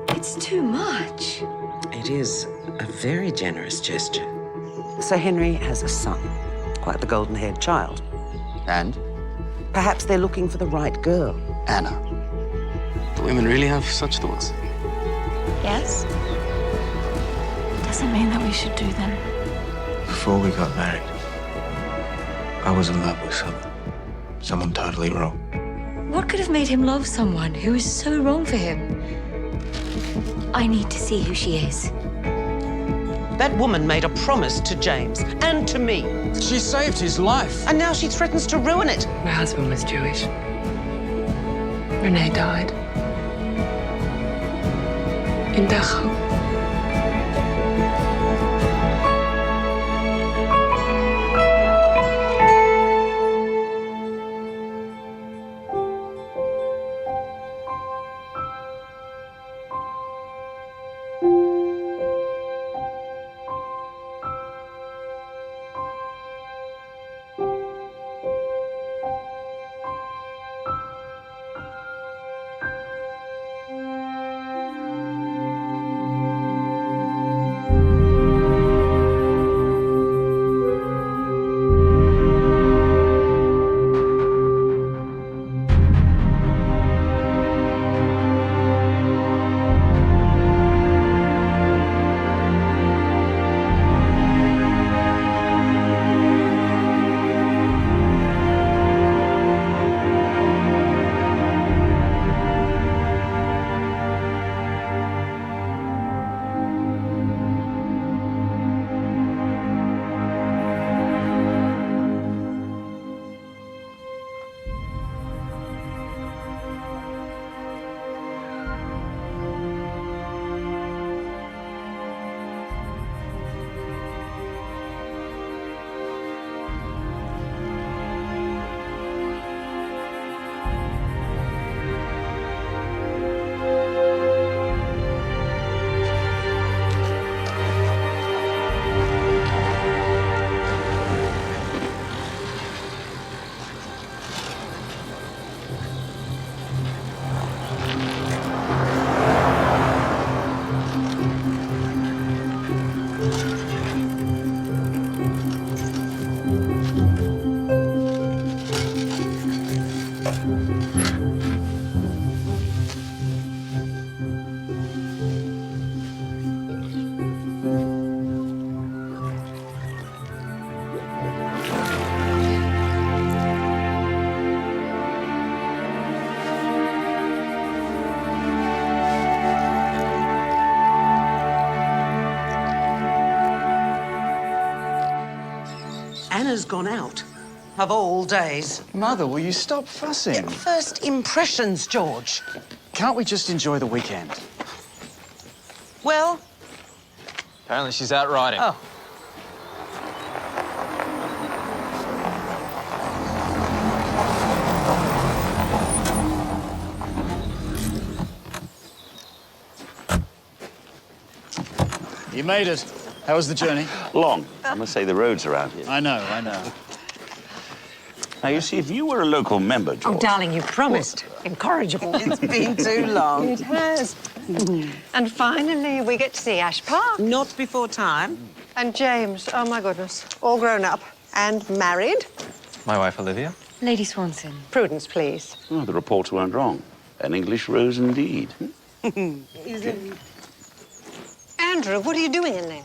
It's too much. It is a very generous gesture. Sir Henry has a son, quite the golden-haired child. And? Perhaps they're looking for the right girl. Anna. Do women really have such thoughts? Yes? Doesn't mean that we should do them. Before we got married, I was in love with someone totally wrong. What could have made him love someone who is so wrong for him? I need to see who she is. That woman made a promise to James and to me. She saved his life. And now she threatens to ruin it. My husband was Jewish. Renee died. In Dachau. Anna's gone out. Of all days. Mother, will you stop fussing? First impressions, George. Can't we just enjoy the weekend? Well? Apparently she's out riding. Oh. You made it. How was the journey? Long. I must say the roads around here. I know, I know. Now, you see, if you were a local member, George... Oh, darling, you promised. Incorrigible. It's been too long. It has. And finally, we get to see Ash Park. Not before time. And James, oh, my goodness, all grown up and married. My wife, Olivia. Lady Swanson. Prudence, please. Oh, the reports weren't wrong. An English rose indeed. Andrew, what are you doing in there?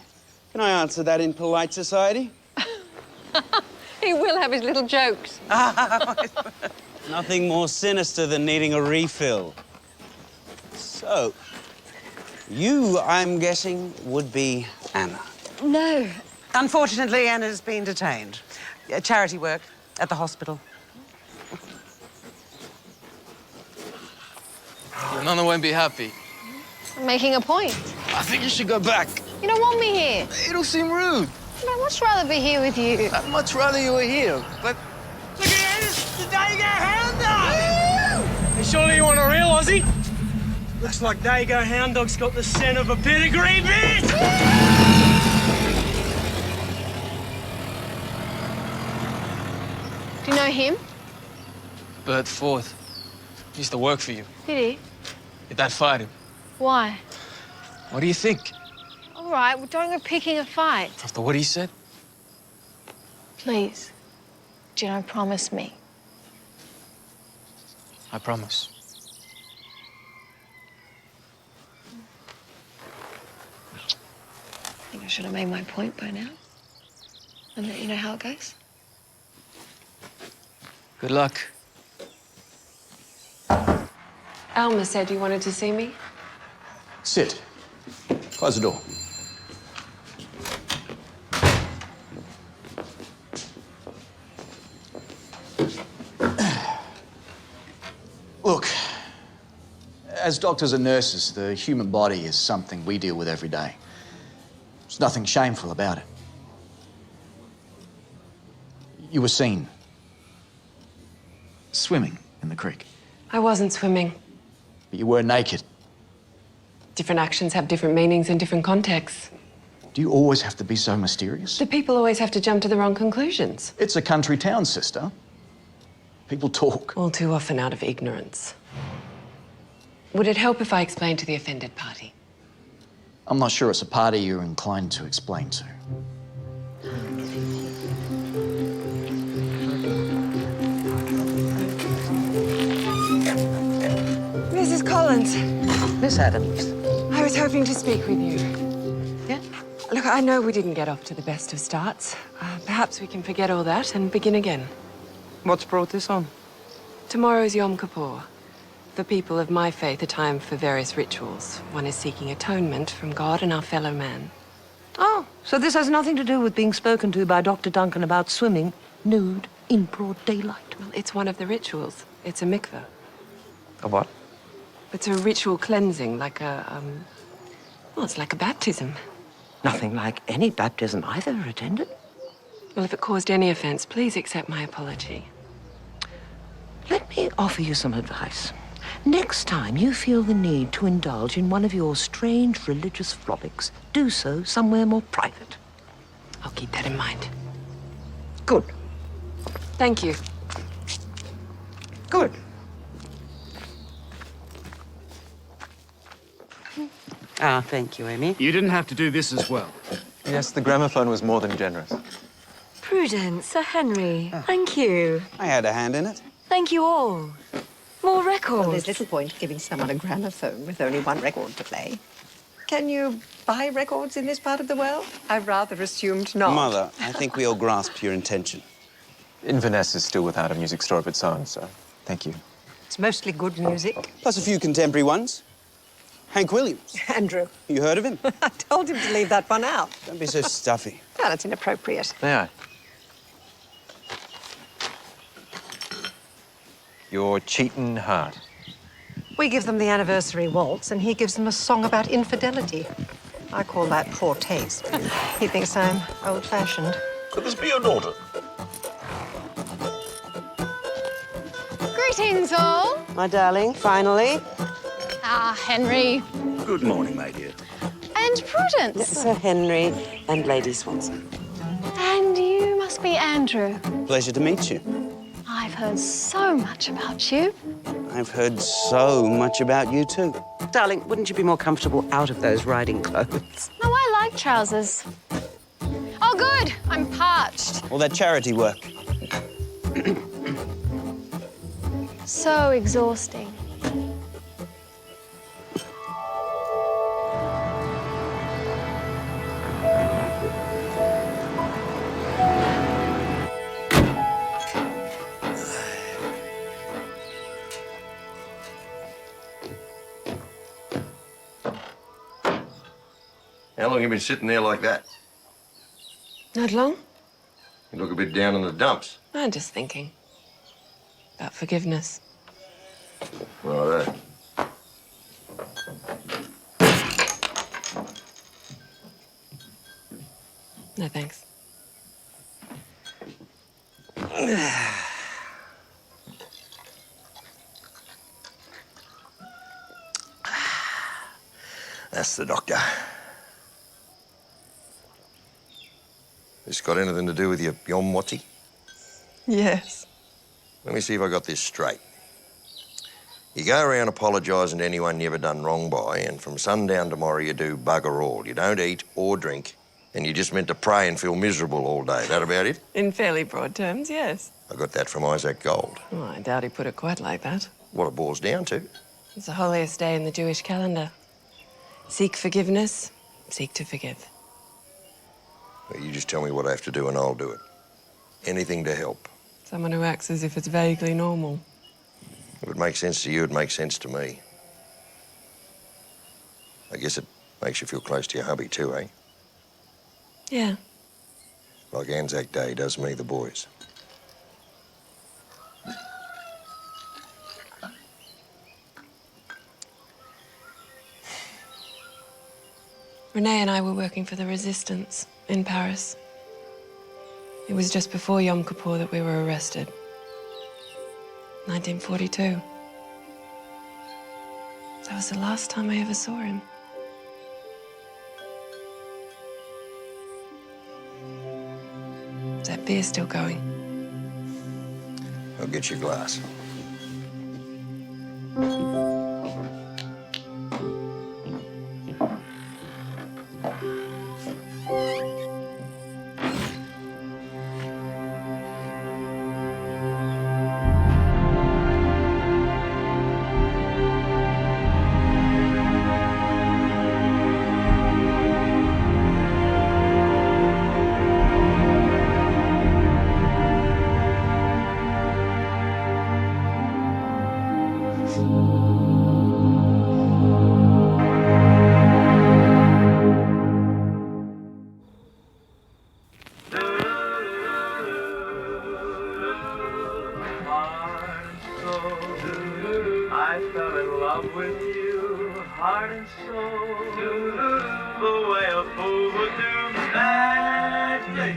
Can I answer that in polite society? He will have his little jokes. Nothing more sinister than needing a refill. So, you, I'm guessing, would be Anna. No. Unfortunately, Anna's been detained. Charity work at the hospital. Your nonna won't be happy. I'm making a point. I think you should go back. You don't want me here. It'll seem rude. I'd much rather be here with you. I'd much rather you were here, but... Look at this! The Dago Hound Dog! Hey, surely you want a real Aussie? Looks like Dago Hound Dog's got the scent of a pedigree bit! Do you know him? Bert Forth. He used to work for you. Did he? Did that fight him? Why? What do you think? All right, well, don't go picking a fight. After what he said? Please. Gino, promise me. I promise. I think I should have made my point by now. And let you know how it goes. Good luck. Alma said you wanted to see me. Sit. Close the door. Look, as doctors and nurses, the human body is something we deal with every day. There's nothing shameful about it. You were seen swimming in the creek, I wasn't swimming. But you were naked. Different actions have different meanings in different contexts. Do you always have to be so mysterious? Do people always have to jump to the wrong conclusions? It's a country town, sister. People talk. All too often out of ignorance. Would it help if I explained to the offended party? I'm not sure it's a party you're inclined to explain to. Mrs. Collins, Miss Adams. I was hoping to speak with you. Yeah? Look, I know we didn't get off to the best of starts. Perhaps we can forget all that and begin again. What's brought this on? Tomorrow's Yom Kippur. For people of my faith, a time for various rituals. One is seeking atonement from God and our fellow man. Oh, so this has nothing to do with being spoken to by Dr. Duncan about swimming nude in broad daylight. Well, it's one of the rituals. It's a mikveh. A what? It's a ritual cleansing, like a, well, it's like a baptism. Nothing like any baptism I've ever attended. Well, if it caused any offense, please accept my apology. Let me offer you some advice. Next time you feel the need to indulge in one of your strange religious frolics, do so somewhere more private. I'll keep that in mind. Good. Thank you. Good. Ah, thank you, Amy. You didn't have to do this as well. Yes, the gramophone was more than generous. Prudence, Sir Henry. Thank you. I had a hand in it. Thank you all. More records. Well, there's little point giving someone a gramophone with only one record to play. Can you buy records in this part of the world? I rather assumed not. Mother, I think we all grasped your intention. Inverness is still without a music store of its own, so thank you. It's mostly good music. Plus a few contemporary ones. Hank Williams. Andrew, You heard of him? I told him to leave that one out. Don't be so stuffy. Well, it's inappropriate. May I? Your cheating heart. We give them the anniversary waltz, and he gives them a song about infidelity. I call that poor taste. He thinks I'm old-fashioned. Could this be your daughter? Greetings, all. My darling, finally. Ah, Henry. Good morning, my dear. And Prudence. Sir Henry and Lady Swanson. And you must be Andrew. Pleasure to meet you. I've heard so much about you. I've heard so much about you, too. Darling, wouldn't you be more comfortable out of those riding clothes? Oh, I like trousers. Oh, good. I'm parched. All that charity work. So exhausting. How long have you been sitting there like that? Not long. You look a bit down in the dumps. I'm just thinking about forgiveness. Righto. No, thanks. That's the doctor. This got anything to do with your Yom Watty? Yes. Let me see if I got this straight. You go around apologising to anyone you ever done wrong by, and from sundown tomorrow you do bugger all. You don't eat or drink, and you're just meant to pray and feel miserable all day. That about it? In fairly broad terms, yes. I got that from Isaac Gold. Oh, I doubt he put it quite like that. What it boils down to. It's the holiest day in the Jewish calendar. Seek forgiveness, seek to forgive. Well, you just tell me what I have to do and I'll do it. Anything to help. Someone who acts as if it's vaguely normal. If it makes sense to you, it makes sense to me. I guess it makes you feel close to your hubby too, eh? Yeah. Like Anzac Day does me, the boys. Renee and I were working for the Resistance in Paris. It was just before Yom Kippur that we were arrested. 1942. That was the last time I ever saw him. Is that beer still going? I'll get you a glass. I fell in love with you, heart and soul, the way a fool would do madly,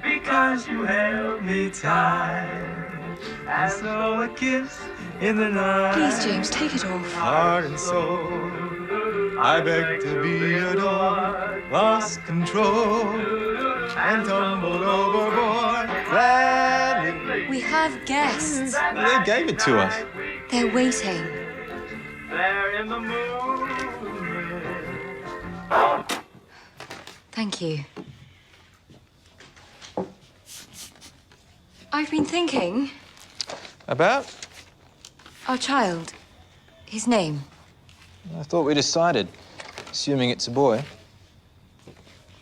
because you held me tight, as though a kiss in the night. Please, James, take it off. Heart and soul, I beg to be adored, lost control, and tumbled overboard gladly. We have guests. They gave it to us. They're waiting. There in the moonlit. Thank you. I've been thinking. About? Our child. His name. I thought we decided, assuming it's a boy.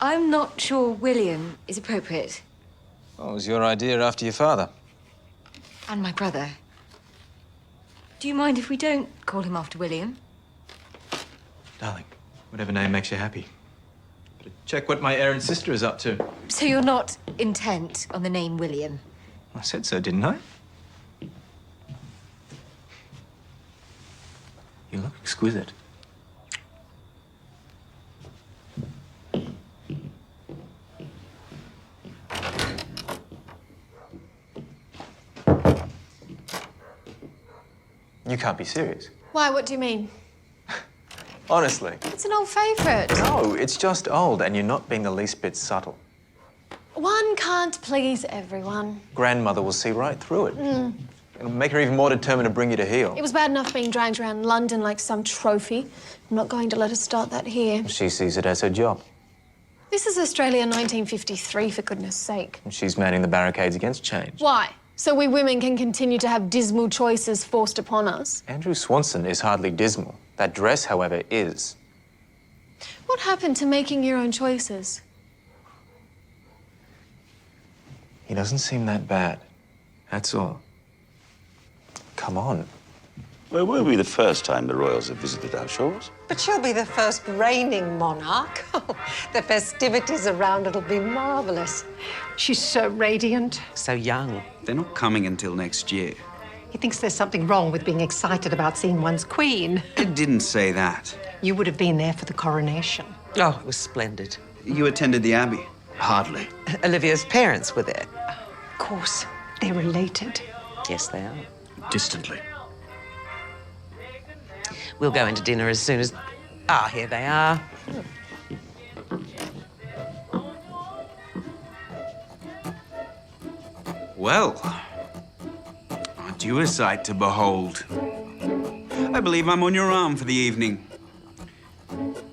I'm not sure William is appropriate. What was your idea after your father? And my brother. Do you mind if we don't call him after William? Darling, whatever name makes you happy. Better check what my errant sister is up to. So you're not intent on the name William? I said so, didn't I? You look exquisite. You can't be serious. Why? What do you mean? Honestly. It's an old favourite. No, it's just old, and you're not being the least bit subtle. One can't please everyone. Grandmother will see right through it. It'll make her even more determined to bring you to heel. It was bad enough being dragged around London like some trophy. I'm not going to let her start that here. She sees it as her job. This is Australia 1953, for goodness sake. And she's manning the barricades against change. Why? So we women can continue to have dismal choices forced upon us. Andrew Swanson is hardly dismal. That dress, however, is. What happened to making your own choices? He doesn't seem that bad. That's all. Come on. Well, it won't be the first time the royals have visited our shores. But she'll be the first reigning monarch. The festivities around it'll be marvellous. She's so radiant. So young. They're not coming until next year. He thinks there's something wrong with being excited about seeing one's queen. I didn't say that. You would have been there for the coronation. Oh, it was splendid. You attended the Abbey? Hardly. Olivia's parents were there. Of course, they're related. Yes, they are. Distantly. We'll go into dinner as soon as... Ah, here they are. Well, aren't you a sight to behold? I believe I'm on your arm for the evening.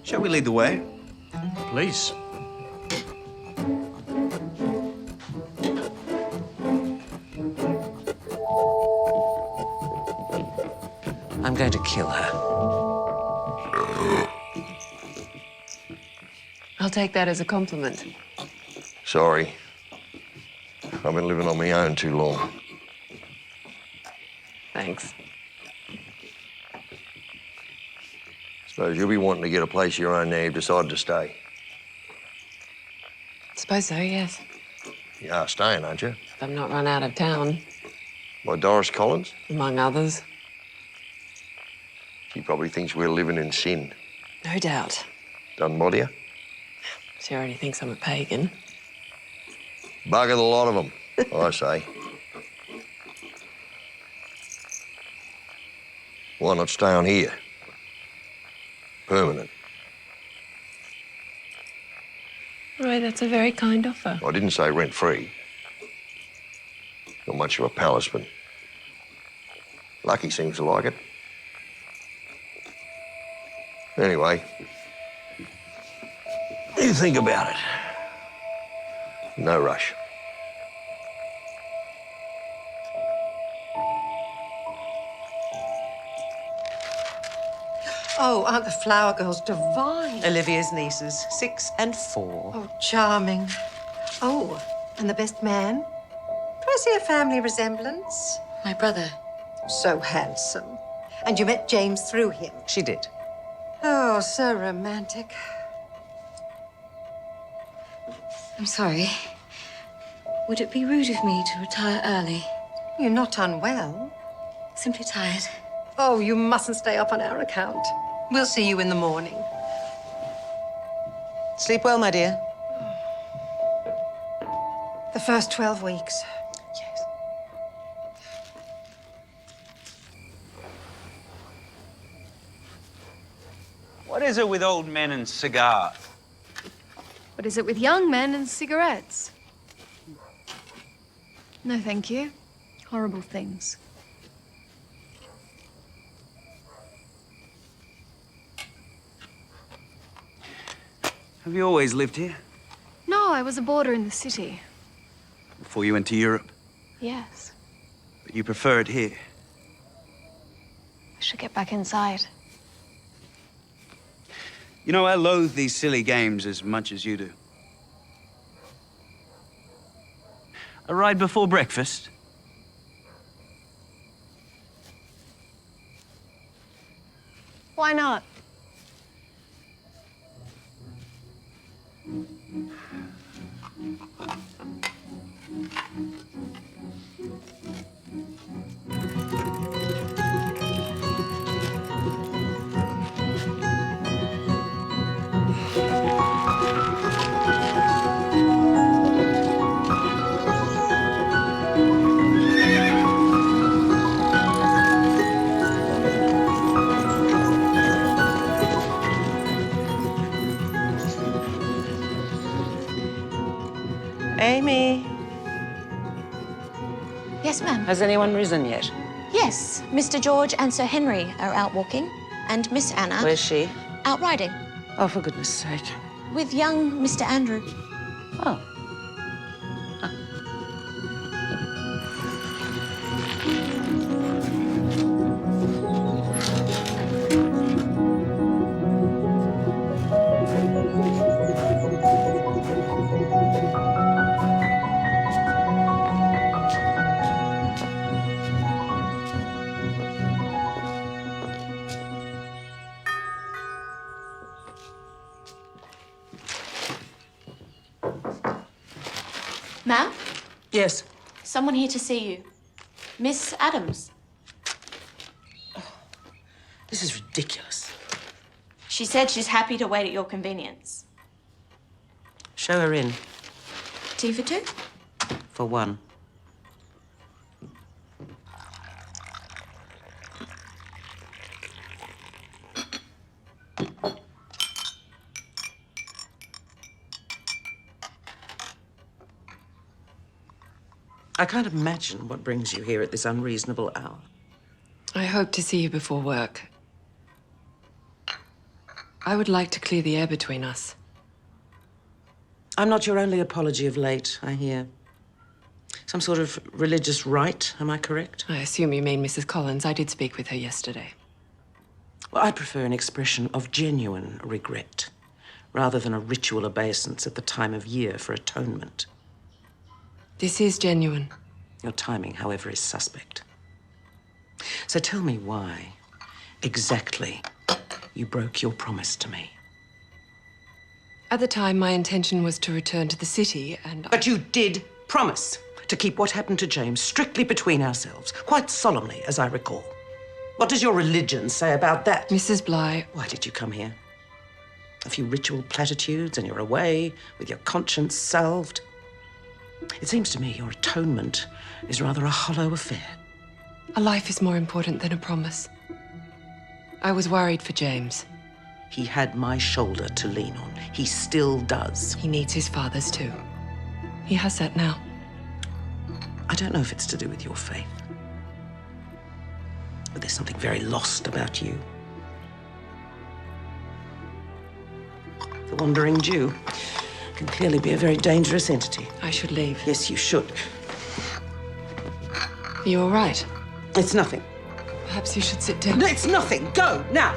Shall we lead the way? Please. I'm going to kill her. I'll take that as a compliment. Sorry. I've been living on my own too long. Thanks. Suppose you'll be wanting to get a place of your own now you've decided to stay. Suppose so, yes. You are staying, aren't you? If I'm not run out of town, By Doris Collins? among others. She probably thinks we're living in sin. No doubt. Doesn't bother you? She already thinks I'm a pagan. Bugger the lot of them, I say. Why not stay on here? Permanent. Roy, that's a very kind offer. I didn't say rent-free. Not much of a palace, but Lucky seems to like it. Anyway, you think about it. No rush. Oh, aren't the flower girls divine? Olivia's nieces, 6 and 4. Oh, charming. Oh, and the best man? Do I see a family resemblance? My brother. So handsome. And you met James through him? She did. Oh, so romantic. I'm sorry. Would it be rude of me to retire early? You're not unwell. Simply tired. Oh, you mustn't stay up on our account. We'll see you in the morning. Sleep well, my dear. The first 12 weeks. Yes. What is it with old men and cigars? What is it with young men and cigarettes? No, thank you. Horrible things. Have you always lived here? No, I was a boarder in the city. Before you went to Europe? Yes. But you prefer it here? I should get back inside. You know, I loathe these silly games as much as you do. A ride before breakfast? Why not? Amy, Yes, ma'am. has anyone risen yet? Yes, Mr. George and Sir Henry are out walking, and Miss Anna Where's she? out riding Oh, for goodness sake. with young Mr. Andrew. Oh. Ma'am, Yes. someone here to see you. Miss Adams. This is ridiculous. She said she's happy to wait at your convenience. Show her in. Tea for two? For one. I can't imagine what brings you here at this unreasonable hour. I hope to see you before work. I would like to clear the air between us. I'm not your only apology of late, I hear. Some sort of religious rite, am I correct? I assume you mean Mrs. Collins. I did speak with her yesterday. Well, I prefer an expression of genuine regret, rather than a ritual obeisance at the time of year for atonement. This is genuine. Your timing, however, is suspect. So tell me why, exactly, you broke your promise to me. At the time, my intention was to return to the city, and But you did promise to keep what happened to James strictly between ourselves, quite solemnly, as I recall. What does your religion say about that? Mrs. Bly... Why did you come here? A few ritual platitudes and you're away with your conscience salved? It seems to me your atonement is rather a hollow affair. A life is more important than a promise. I was worried for James. He had my shoulder to lean on. He still does. He needs his father's too. He has that now. I don't know if it's to do with your faith, but there's something very lost about you. The wandering Jew can clearly be a very dangerous entity. I should leave. Yes, you should. Are you all right? It's nothing. Perhaps you should sit down. No, it's nothing. Go, now.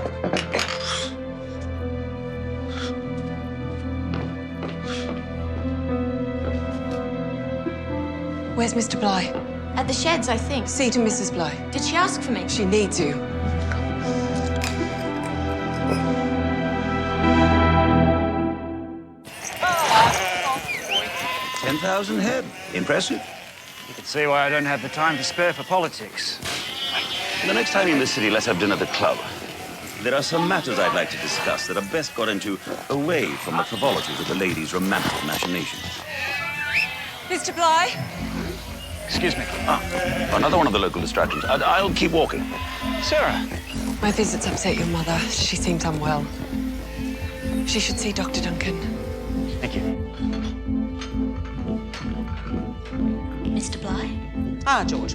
Where's Mr. Bly? At the sheds, I think. See to Mrs. Bly. Did she ask for me? She needs you. $10,000 head. Impressive. You can see why I don't have the time to spare for politics. The next time you're in the city, let's have dinner at the club. There are some matters I'd like to discuss that are best got into away from the frivolities of the ladies' romantic machinations. Mr. Bly? Excuse me. Another one of the local distractions. I'll keep walking. Sarah. My visits upset your mother. She seems unwell. She should see Dr. Duncan. Thank you. Mr. Bly? Ah, George.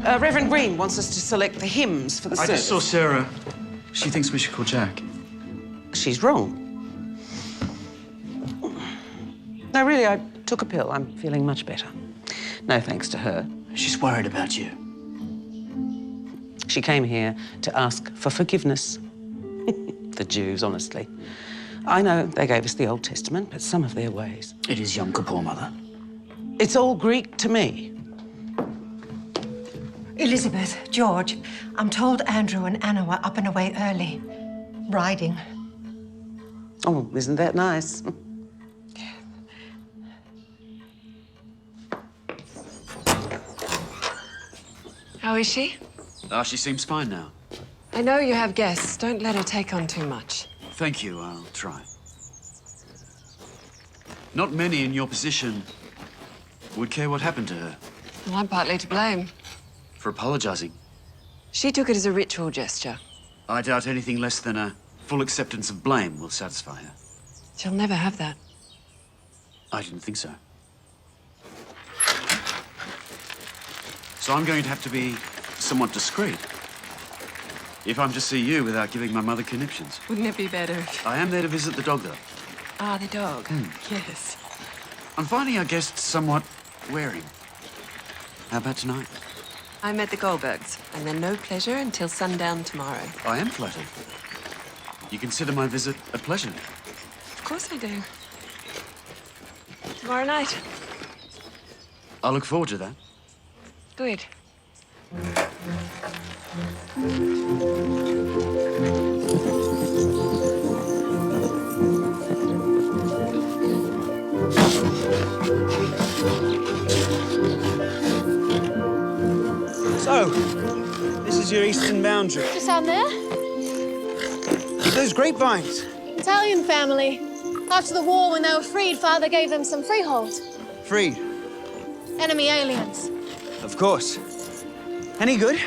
Reverend Green wants us to select the hymns for the service. I just saw Sarah. She thinks we should call Jack. She's wrong. No, really, I took a pill. I'm feeling much better. No thanks to her. She's worried about you. She came here to ask for forgiveness. The Jews, honestly. I know they gave us the Old Testament, but some of their ways. It is Yom Kippur, Mother. It's all Greek to me. Elizabeth, George, I'm told Andrew and Anna were up and away early. Riding. Oh, isn't that nice? How is she? She seems fine now. I know you have guests. Don't let her take on too much. Thank you, I'll try. Not many in your position would care what happened to her. Well, I'm partly to blame. For apologizing. She took it as a ritual gesture. I doubt anything less than a full acceptance of blame will satisfy her. She'll never have that. I didn't think so. So I'm going to have to be somewhat discreet if I'm to see you without giving my mother conniptions. Wouldn't it be better if... I am there to visit the dog, though. Ah, the dog. Yes. I'm finding our guests somewhat wearing. How about tonight? I'm at the Goldbergs, and they're no pleasure until sundown tomorrow. I am flattered. You consider my visit a pleasure? Of course I do. Tomorrow night. I look forward to that. Good. So, this is your eastern boundary. Just down there? Those grapevines. Italian family. After the war, when they were freed, Father gave them some freehold. Freed. Enemy aliens. Of course. Any good?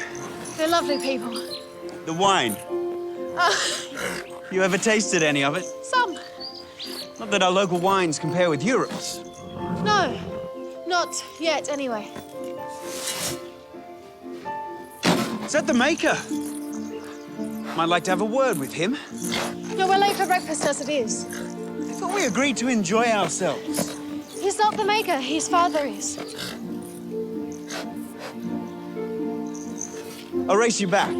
They're lovely people. The wine. You ever tasted any of it? Some. Not that our local wines compare with Europe's. No. Not yet, anyway. Is that the maker? Might like to have a word with him. No, we're late for breakfast as it is. I thought we agreed to enjoy ourselves. He's not the maker, his father is. I'll race you back.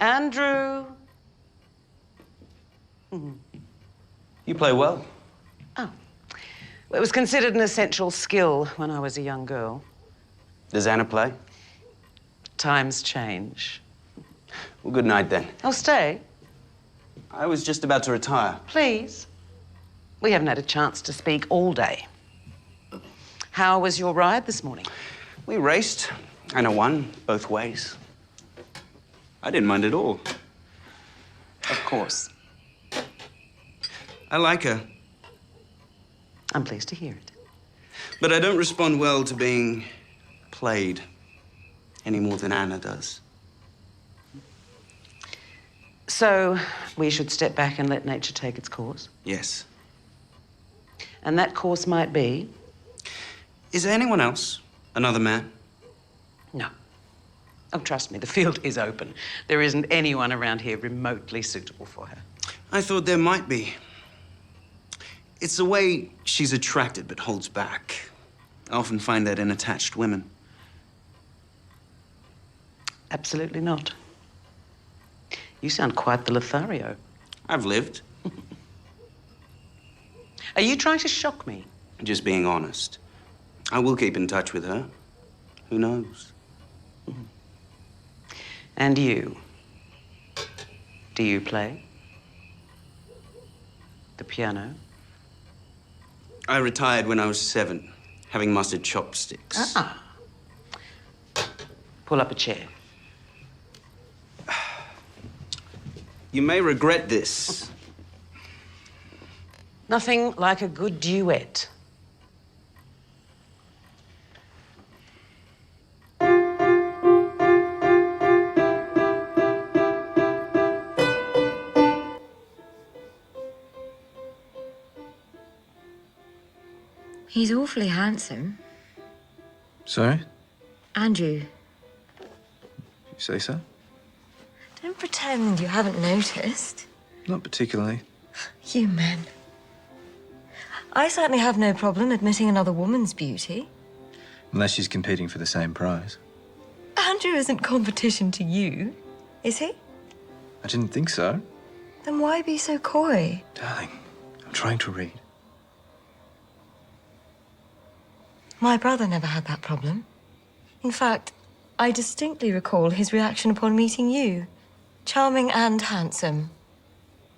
Andrew. You play well. Oh. Well, it was considered an essential skill when I was a young girl. Does Anna play? Times change. Well, good night then. Oh, stay. I was just about to retire. Please. We haven't had a chance to speak all day. How was your ride this morning? We raced. Anna won both ways. I didn't mind at all. Of course. I like her. I'm pleased to hear it. But I don't respond well to being played any more than Anna does. So, we should step back and let nature take its course? Yes. And that course might be? Is there anyone else? Another man? No. Oh, trust me, the field is open. There isn't anyone around here remotely suitable for her. I thought there might be. It's the way she's attracted but holds back. I often find that in attached women. Absolutely not. You sound quite the Lothario. I've lived. Are you trying to shock me? Just being honest. I will keep in touch with her. Who knows? And you? Do you play? The piano? I retired when I was 7, having mastered chopsticks. Ah. Pull up a chair. You may regret this. Nothing like a good duet. He's awfully handsome. Sorry? Andrew, You say so? don't pretend you haven't noticed. Not particularly. You men. I certainly have no problem admitting another woman's beauty. Unless she's competing for the same prize. Andrew isn't competition to you, is he? I didn't think so. Then why be so coy? Darling, I'm trying to read. My brother never had that problem. In fact, I distinctly recall his reaction upon meeting you. Charming and handsome.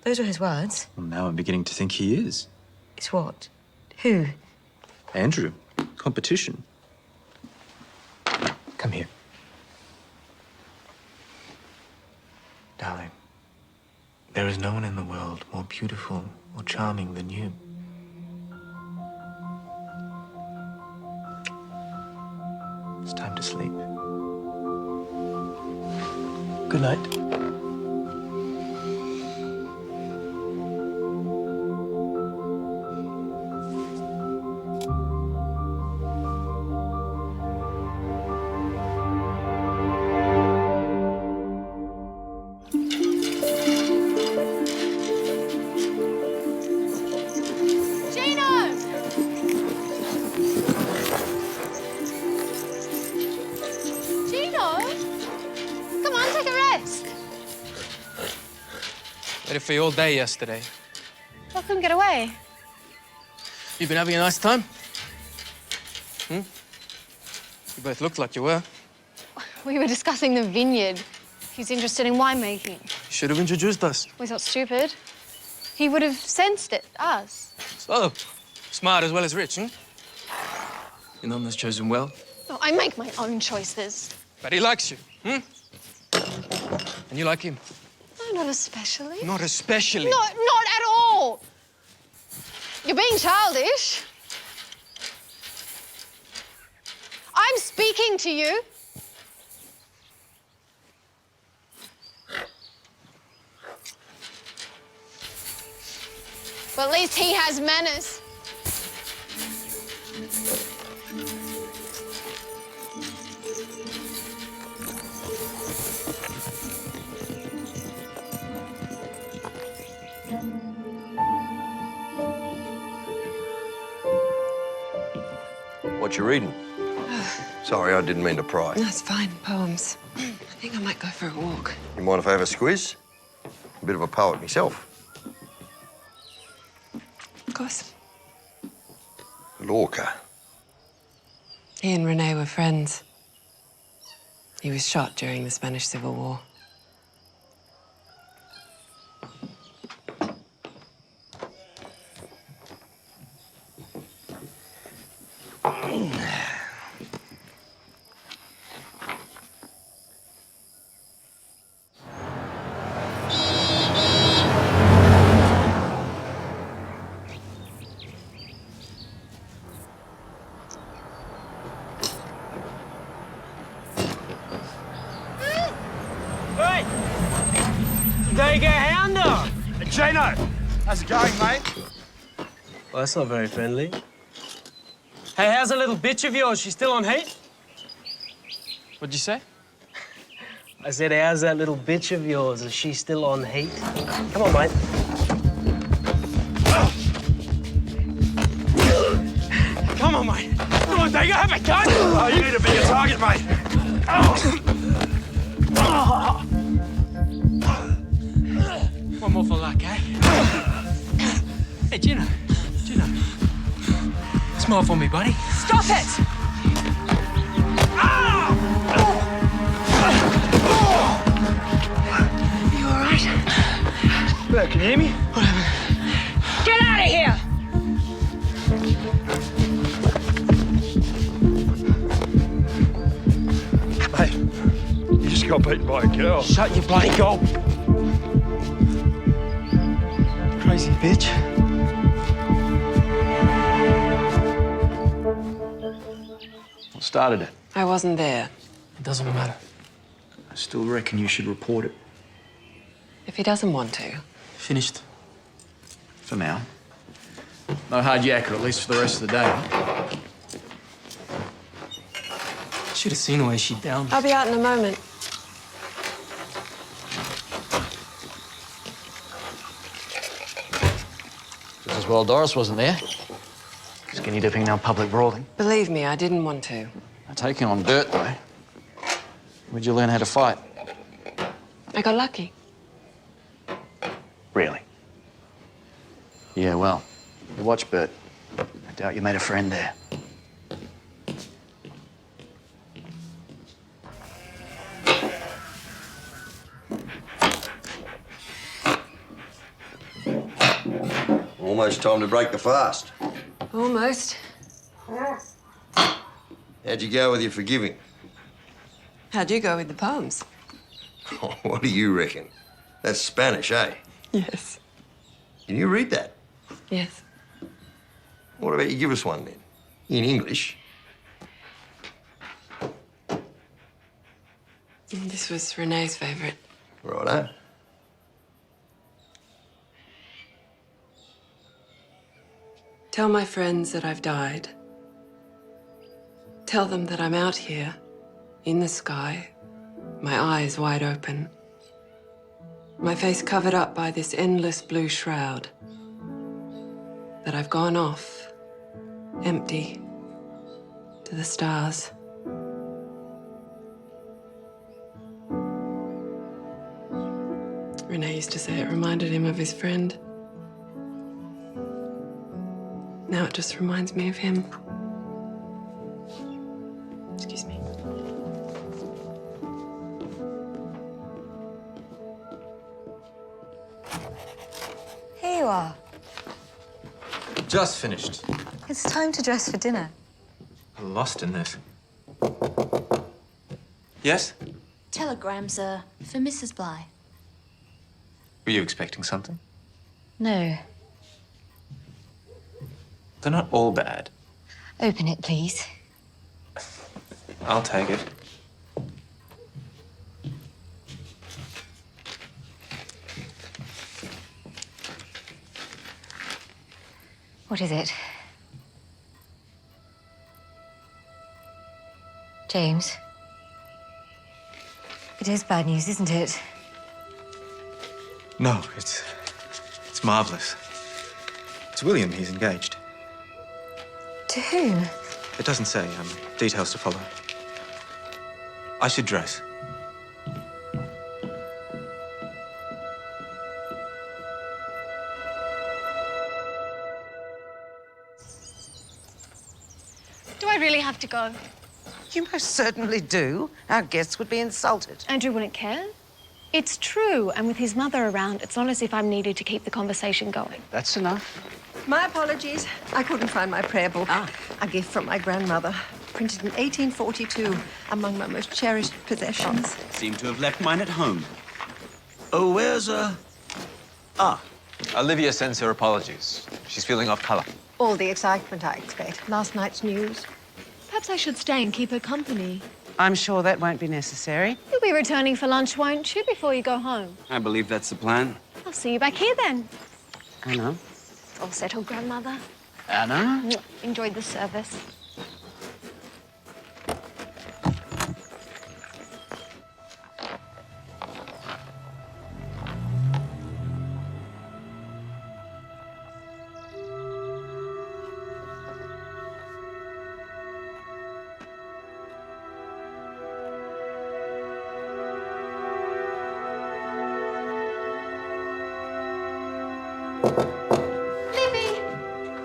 Those were his words. Well, now I'm beginning to think he is. It's what? Who? Andrew. Competition. Come here. Darling, there is no one in the world more beautiful or charming than you. It's time to sleep. Good night. Waited for you all day yesterday. I couldn't get away. You been having a nice time? You both looked like you were. We were discussing the vineyard. He's interested in winemaking. You should have introduced us. Well, he's not stupid. He would have sensed it, us. So, smart as well as rich, hmm? Your mum has chosen well. Oh, I make my own choices. But he likes you, hmm? And you like him. No, not especially. Not especially. No, not at all. You're being childish. I'm speaking to you. Well, at least he has manners. What you reading? Sorry, I didn't mean to pry. That's fine. Poems. I think I might go for a walk. You mind if I have a squiz? A bit of a poet myself. Of course. Lorca. He and Renee were friends. He was shot during the Spanish Civil War. Hey! There you go, hound dog! Hey, Chino! How's it going, mate? Well, that's not very friendly. Hey, how's that little bitch of yours? She's still on heat? What'd you say? I said, how's that little bitch of yours? Is she still on heat? Come on, mate. Come on, mate. Come on, Dago, have a gun! Oh, you need a bigger target, mate. One more for luck, eh? Hey, Gino. Smile for me, buddy. Stop it! You all right? Look, can you hear me? Whatever. Get out of here! Hey, you just got beaten by a girl. Shut your bloody gob. Crazy bitch. What started it? I wasn't there. It doesn't matter. I still reckon you should report it. If he doesn't want to. Finished. For now. No hard yakka, at least for the rest of the day. Should have seen the way she downed. I'll be out in a moment. Just as well Doris wasn't there. Skinny dipping, now public brawling. Believe me, I didn't want to. Taking on dirt, though. Where'd you learn how to fight? I got lucky. Really? Yeah, well, you watch Bert. I doubt you made a friend there. Almost time to break the fast. Almost. How'd you go with your forgiving? How'd you go with the poems? What do you reckon? That's Spanish, eh? Yes. Can you read that? Yes. What about you give us one then? In English. This was Renee's favourite. Righto. Tell my friends that I've died. Tell them that I'm out here, in the sky, my eyes wide open. My face covered up by this endless blue shroud. That I've gone off, empty, to the stars. Renee used to say it reminded him of his friend. Now it just reminds me of him. Excuse me. are. Just finished. It's time to dress for dinner. I'm lost in this. Yes? Telegram, sir, for Mrs. Bly. Were you expecting something? No. They're not all bad. Open it, please. I'll take it. What is it? James? It is bad news, isn't it? No, it's marvelous. It's William. He's engaged. To whom? It doesn't say. Details to follow. I should dress. Do I really have to go? You most certainly do. Our guests would be insulted. Andrew wouldn't care. It's true, and with his mother around, it's not as if I'm needed to keep the conversation going. That's enough. My apologies. I couldn't find my prayer book. A gift from my grandmother, printed in 1842, among my most cherished possessions. Seem to have left mine at home. Oh, where's Olivia sends her apologies. She's feeling off colour. All the excitement, I expect. Last night's news. Perhaps I should stay and keep her company. I'm sure that won't be necessary. You'll be returning for lunch, won't you, before you go home? I believe that's the plan. I'll see you back here then. Anna? It's all settled, Grandmother. Anna? Enjoyed the service.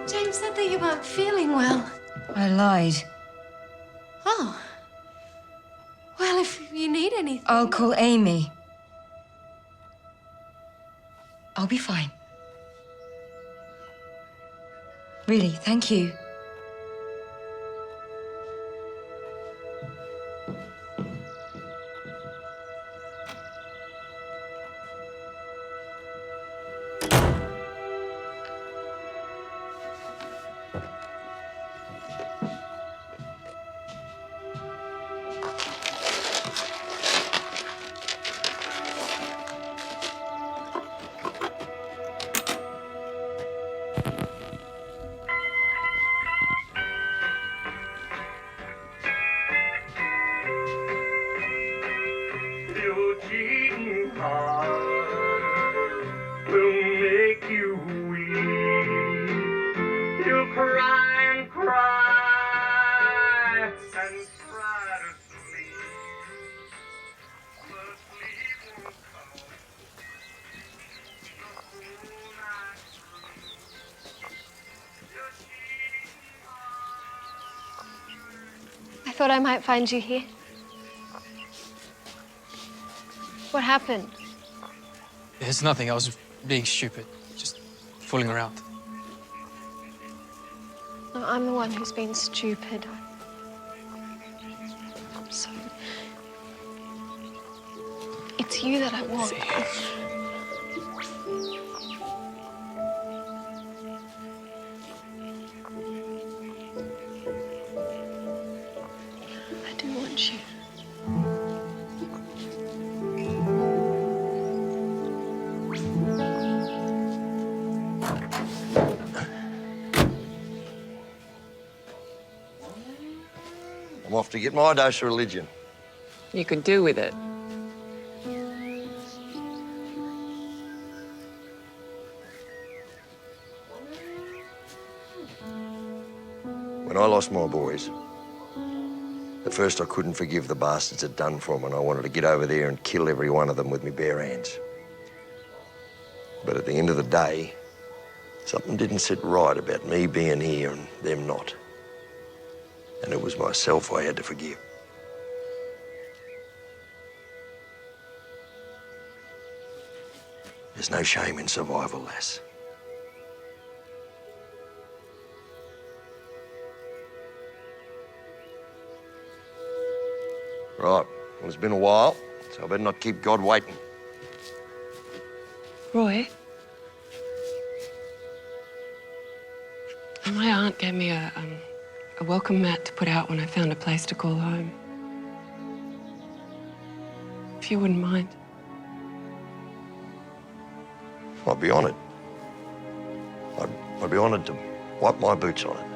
James said that you weren't feeling well. I lied. Oh. Well, if you need anything... I'll call Amy. I'll be fine. Really, thank you. I thought I might find you here. What happened? It's nothing. I was being stupid. Just fooling around. No, I'm the one who's been stupid. I'm sorry. It's you that I want. I do want you. I'm off to get my dose of religion. You could do with it. When I lost my boys, at first I couldn't forgive the bastards had done for them, and I wanted to get over there and kill every one of them with my bare hands. But at the end of the day, something didn't sit right about me being here and them not. And it was myself I had to forgive. There's no shame in survival, lass. Right. Well, it's been a while, so I better not keep God waiting. Roy? My aunt gave me a welcome mat to put out when I found a place to call home. If you wouldn't mind. I'd be honoured. I'd be honoured to wipe my boots on it.